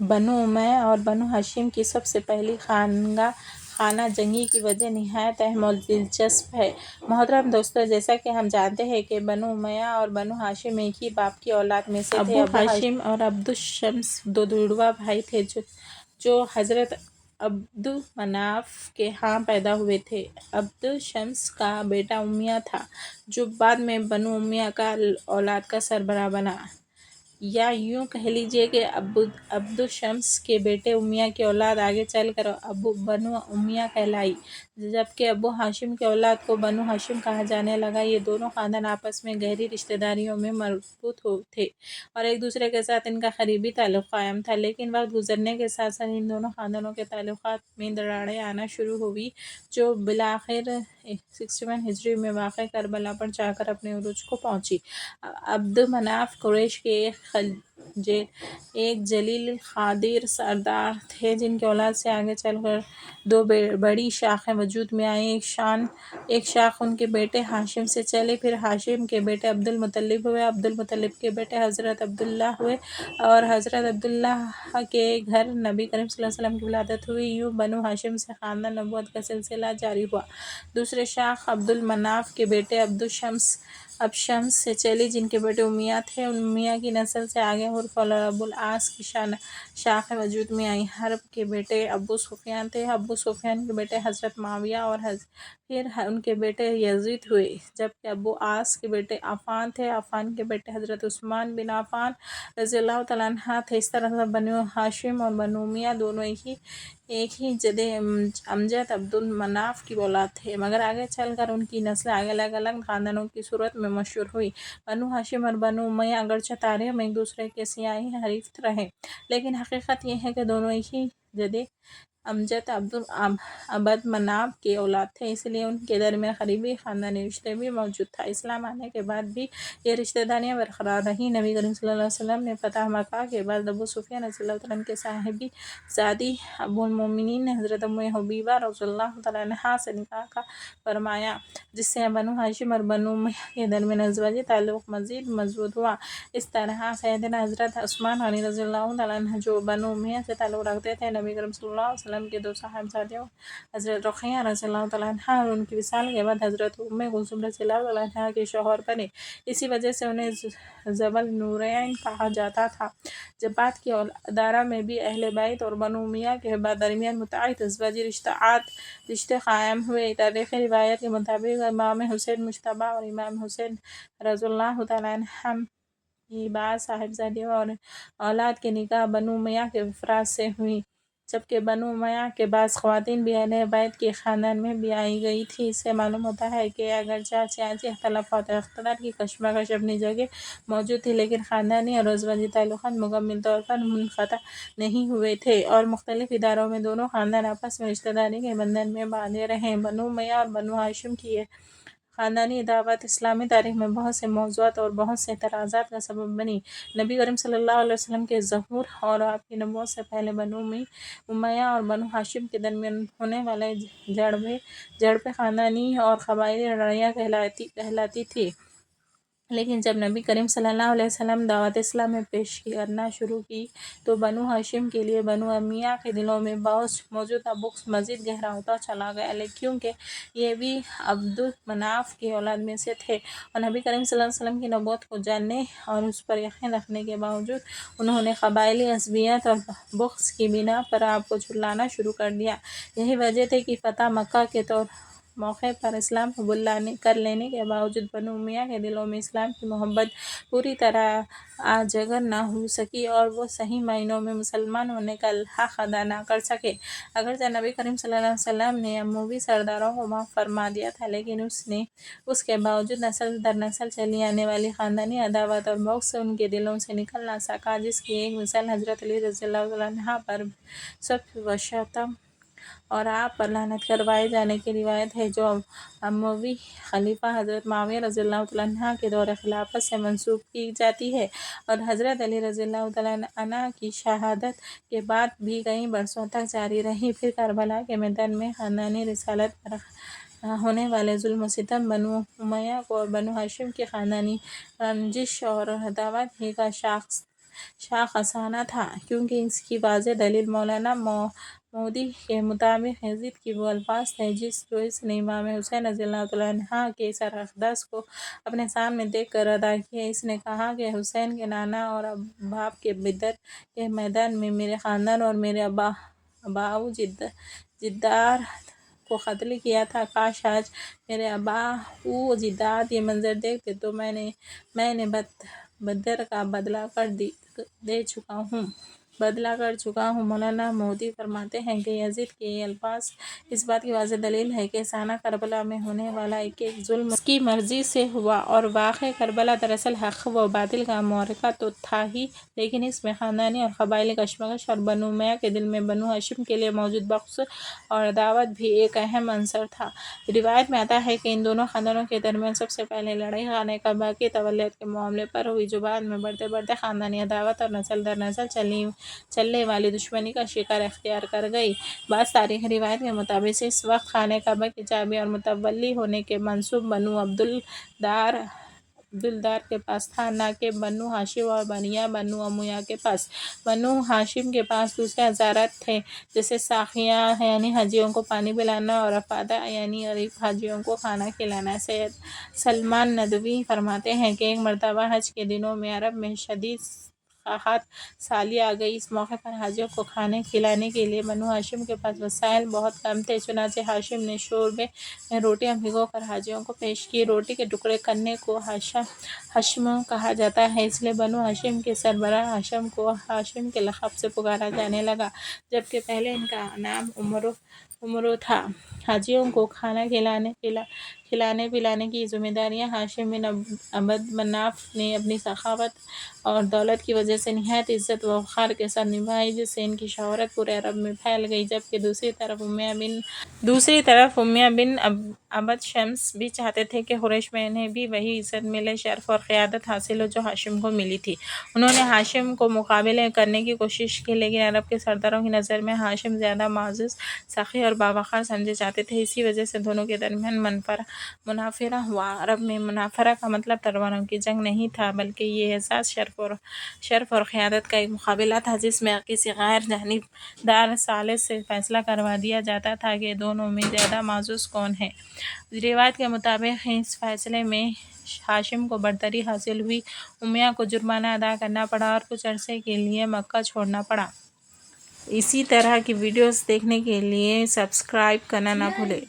بنو امیہ اور بنو ہاشم کی سب سے پہلی خانہ جنگی کی وجہ نہایت اہم اور دلچسپ ہے۔ محترم دوستو، جیسا کہ ہم جانتے ہیں کہ بنو امیہ اور بنو ہاشم ایک ہی باپ کی اولاد میں سے تھے۔ ابو ہاشم اور عبدالشمس دو جڑواں بھائی تھے جو حضرت عبدالمناف کے ہاں پیدا ہوئے تھے۔ عبدالشمس کا بیٹا امیہ تھا جو بعد میں بنو امیہ کا اولاد کا سربراہ بنا، یا یوں کہہ لیجیے کہ عبدالشمس کے بیٹے امیہ کی اولاد آگے چل کر بنو امیہ کہلائی، جبکہ ابو ہاشم کی اولاد کو بنو ہاشم کہا جانے لگا۔ یہ دونوں خاندان آپس میں گہری رشتہ داریوں میں مربوط تھے اور ایک دوسرے کے ساتھ ان کا قریبی تعلق قائم تھا، لیکن وقت گزرنے کے ساتھ ساتھ ان دونوں خاندانوں کے تعلقات میں دراڑیں آنا شروع ہوئیں، جو بالآخر 61 ہجری میں واقع کربلا پر جا کر اپنے عروج کو پہنچی۔ عبدمناف قریش کے ایک جلیل القدر سردار تھے جن کی اولاد سے آگے چل کر دو بڑی شاخیں وجود میں آئیں۔ ایک شاخ ان کے بیٹے ہاشم سے چلی، پھر ہاشم کے بیٹے عبدالمطلب ہوئے، عبدالمطلب کے بیٹے حضرت عبداللہ ہوئے اور حضرت عبداللہ کے گھر نبی کریم صلی اللہ علیہ وسلم کی ولادت ہوئی۔ یوں بنو ہاشم سے خاندان نبوت کا سلسلہ جاری ہوا۔ دوسری شاخ عبدالمناف کے بیٹے ابشمس سے چلی جن کے بیٹے امیہ تھے۔ امیہ کی نسل سے آگے عرف اور ابو العاص کی شاخیں وجود میں آئیں۔ حرب کے بیٹے ابو سفیان تھے، ابو سفیان کے بیٹے حضرت معاویہ اور پھر ان کے بیٹے یزید ہوئے، جبکہ ابو العاص کے بیٹے عفان تھے، عفان کے بیٹے حضرت عثمان بن عفان رضی اللہ تعالیٰ عنہ تھے۔ اس طرح بنو ہاشم اور بنو امیہ دونوں ایک ہی جد امجد عبدالمناف کی اولاد تھے، مگر آگے چل کر ان کی نسلیں الگ الگ خاندانوں کی صورت میں مشہور ہوئیں۔ بنو ہاشم اور بنو امیہ اگرچہ تاریخ میں ایک دوسرے کے سیاسی حریف رہے، لیکن حقیقت یہ ہے کہ دونوں ایک ہی جد امجد عبدمناف کی اولاد تھے، اس لیے ان کے درمیان قریبی خاندانی رشتے بھی موجود تھا۔ اسلام آنے کے بعد بھی یہ رشتہ داریاں برقرار رہیں۔ نبی کریم صلی اللہ علیہ وسلم نے فتح مکہ کے بعد ابو سفیان رضی اللہ تعالیٰ عنہ کے صاحب زادی ام المومنین حضرت ام حبیبہ رضی اللہ تعالیٰ عنہا سے نکاح فرمایا، جس سے بنو ہاشم اور بنو امیہ کے درمیان ازدواجی تعلق مزید مضبوط ہوا۔ اس طرح سیدنا حضرت عثمان غنی رضی اللہ تعالیٰ عنہ جو بنو امیہ سے تعلق رکھتے تھے، نبی کریم صلی اللہ علیہ وسلم کے دو صاحبزادیوں حضرت رقیہ رضی اللہ تعالیٰ عنہا اور ان کی وصال کے بعد حضرت ام کلثوم رضی اللہ تعالیٰ عنہا کے شوہر بنے۔ اسی وجہ سے انہیں ذوی النورین کہا جاتا تھا۔ جب بعد کی ادوار میں بھی اہل بیت اور بنو امیہ کے درمیان متعدد ازدواجی رشتے قائم ہوئے۔ تاریخی روایات کے مطابق امام حسین مجتبی اور امام حسین رضی اللہ تعالیٰ عنہما کی بعض صاحبزادیوں اور اولاد کے نکاح بنو امیہ کے افراد سے ہوئیں، جبکہ بنو امیہ کے بعض خواتین بھی اہل بیت کے خاندان میں بیائی گئی تھیں۔ اس سے معلوم ہوتا ہے کہ اگرچہ سیاسی اختلافات اور اقتدار کی کشمکش اپنی جگہ موجود تھی، لیکن خاندانی اور ازدواجی تعلقات مکمل طور پر منقطع نہیں ہوئے تھے اور مختلف ادوار میں دونوں خاندان آپس میں رشتہ داری کے بندھن میں باندھے رہے۔ بنو امیہ اور بنو ہاشم کی یہ خاندانی عداوت اسلامی تاریخ میں بہت سے موضوعات اور بہت سے اعتراضات کا سبب بنی۔ نبی کریم صلی اللہ علیہ وسلم کے ظہور اور آپ کی نبوت سے پہلے بنو امیہ اور بنو ہاشم کے درمیان ہونے والے جھڑپیں خاندانی اور قبائلی لڑائیاں کہلاتی تھیں، لیکن جب نبی کریم صلی اللہ علیہ وسلم دعوت اسلام میں پیش کرنا شروع کی تو بنو ہاشم کے لیے بنو امیہ کے دلوں میں موجودہ بغض مزید گہرا ہوتا چلا گیا، کیونکہ یہ بھی عبدمناف کی اولاد میں سے تھے اور نبی کریم صلی اللہ علیہ وسلم کی نبوت کو جاننے اور اس پر یقین رکھنے کے باوجود انہوں نے قبائلی عصبیت اور بغض کی بنا پر آپ کو جھٹلانا شروع کر دیا۔ یہی وجہ تھی کہ فتح مکہ کے موقع پر اسلام قبول کر لینے کے باوجود بنو امیہ کے دلوں میں اسلام کی محبت پوری طرح اجاگر نہ ہو سکی اور وہ صحیح معنوں میں مسلمان ہونے کا حق ادا نہ کر سکے۔ اگرچہ نبی کریم صلی اللہ علیہ وسلم نے اموی سرداروں کو معاف فرما دیا تھا، لیکن اس کے باوجود نسل در نسل چلی آنے والی خاندانی عداوت اور بغض ان کے دلوں سے نکل نہ سکا، جس کی ایک مثال حضرت علی رضی اللہ تعالیٰ عنہ پر سب و شتم اور آپ پر لعنت کروائے جانے کی روایت ہے، جو اموی خلیفہ حضرت معاویہ رضی اللہ تعالیٰ عنہ کے دور خلافت سے منسوب کی جاتی ہے اور حضرت علی رضی اللہ تعالیٰ عنہ کی شہادت کے بعد بھی کئی برسوں تک جاری رہی۔ پھر کربلا کے میدان میں خاندانی رسالت پر ہونے والے ظلم و ستم بنو امیہ کو اور بنو ہاشم کی خاندانی رنجش اور عداوت ہی کا شاخسانہ تھا، کیونکہ اس کی واضح دلیل مولانا مودی کے مطابق یزید کے وہ الفاظ تھے جو اس نے امام حسین رضی اللہ تعالیٰ عنہ کے سر اقدس کو اپنے سامنے دیکھ کر ادا کیے۔ اس نے کہا کہ حسین کے نانا اور باپ کے بدر کے میدان میں میرے خاندان اور میرے آباؤ جداد کو قتل کیا تھا۔ کاش آج میرے آباؤ جداد یہ منظر دیکھتے تو میں نے بدر کا بدلہ کر چکا ہوں۔ مولانا مودی فرماتے ہیں کہ یزید کے یہ الفاظ اس بات کی واضح دلیل ہے کہ سانحہ کربلا میں ہونے والا ایک ظلم اس کی مرضی سے ہوا، اور واقعہ کربلا دراصل حق و باطل کا معرکہ تو تھا ہی، لیکن اس میں خاندانی اور قبائلی کشمکش اور بنو امیہ کے دل میں بنو ہاشم کے لیے موجود بغض اور عداوت بھی ایک اہم عنصر تھا۔ روایت میں آتا ہے کہ ان دونوں خاندانوں کے درمیان سب سے پہلے لڑائی خانہ کعبہ کی تولیت کے معاملے پر ہوئی، جو بعد میں بڑھتے بڑھتے خاندانی عداوت اور نسل در نسل چلنے والی دشمنی کا شکل اختیار کر گئی۔ بعض تاریخی روایات کے مطابق اس وقت خانہ کعبہ کے چابی اور متولی ہونے کا منصب بنو عبدالدار کے پاس تھا، نہ کہ بنو ہاشم اور بنو امیہ کے پاس۔ بنو ہاشم کے پاس دوسرے اختیارات تھے، جیسے ساقیہ یعنی حاجیوں کو پانی پلانا اور رفادہ یعنی غریب حاجیوں کو کھانا کھلانا۔ سید سلمان ندوی فرماتے ہیں کہ ایک مرتبہ حج کے دنوں میں عرب میں شدید قحط سالی آ گئی۔ اس موقع پر حاجیوں کو کھانے کھلانے کے لیے بنو ہاشم کے پاس وسائل بہت کم تھے، چنانچہ ہاشم نے شوربے میں روٹیاں بھگو کر حاجیوں کو پیش کی۔ روٹی کے ٹکڑے کرنے کو حشم کہا جاتا ہے، اس لیے بنو ہاشم کے سربراہ ہاشم کو ہاشم کے لقب سے پکارا جانے لگا، جبکہ پہلے ان کا نام عمرو تھا۔ حاجیوں کو کھانا کھلانے پلانے کی ذمہ داریاں ہاشم بن عبد مناف نے اپنی سخاوت اور دولت کی وجہ سے نہایت عزت و وقار کے ساتھ نبھائی، جس سے ان کی شہرت پورے عرب میں پھیل گئی، جبکہ دوسری طرف امیہ بن عبد شمس بھی چاہتے تھے کہ قریش میں انہیں بھی وہی عزت ملے، شرف اور قیادت حاصل ہو جو ہاشم کو ملی تھی۔ انہوں نے ہاشم کو مقابلہ کرنے کی کوشش کی، لیکن عرب کے سرداروں کی نظر میں ہاشم زیادہ معزز، سخی اور باوقار سمجھے جاتے تھے۔ اسی وجہ سے دونوں کے درمیان منافرہ ہوا۔ عرب میں منافرہ کا مطلب تلواروں کی جنگ نہیں تھا، بلکہ یہ احساس شرف اور قیادت کا ایک مقابلہ تھا، جس میں کسی غیر جانبدار ثالث سے فیصلہ کروا دیا جاتا تھا کہ دونوں میں زیادہ معزز کون ہے۔ روایت کے مطابق اس فیصلے میں ہاشم کو برتری حاصل ہوئی، امیہ کو جرمانہ ادا کرنا پڑا اور کچھ عرصے کے لیے مکہ چھوڑنا پڑا۔ اسی طرح کی ویڈیوز دیکھنے کے لیے سبسکرائب کرنا نہ بھولیں۔